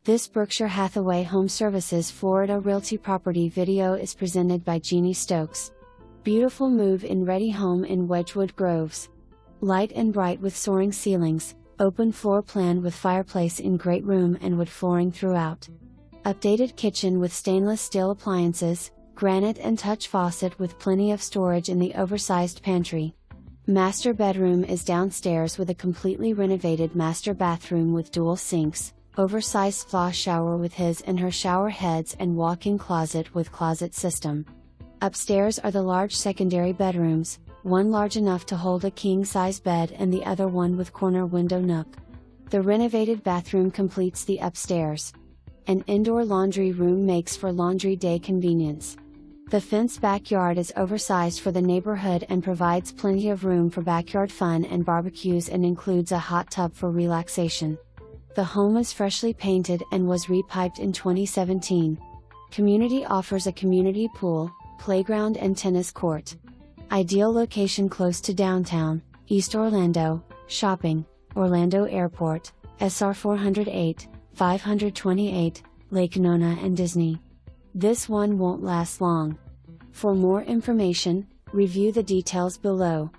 This Berkshire Hathaway HomeServices Florida Realty property video is presented by Jeannie Stokes. Beautiful move-in ready home in Wedgewood Groves. Light and bright with soaring ceilings, open floor plan with fireplace in great room and wood flooring throughout. Updated kitchen with stainless steel appliances, granite and touch faucet with plenty of storage in the oversized pantry. Master bedroom is downstairs with a completely renovated master bathroom with dual sinks, oversized spa shower with his and her shower heads and walk-in closet with closet system. Upstairs are the large secondary bedrooms, one large enough to hold a king-size bed and the other one with corner window nook. The renovated bathroom completes the upstairs. An indoor laundry room makes for laundry day convenience. The fenced backyard is oversized for the neighborhood and provides plenty of room for backyard fun and barbecues and includes a hot tub for relaxation. The home is freshly painted and was repiped in 2017. Community offers a community pool, playground and tennis court. Ideal location close to downtown, East Orlando, shopping, Orlando Airport, SR 408, 528, Lake Nona and Disney. This one won't last long. For more information, review the details below.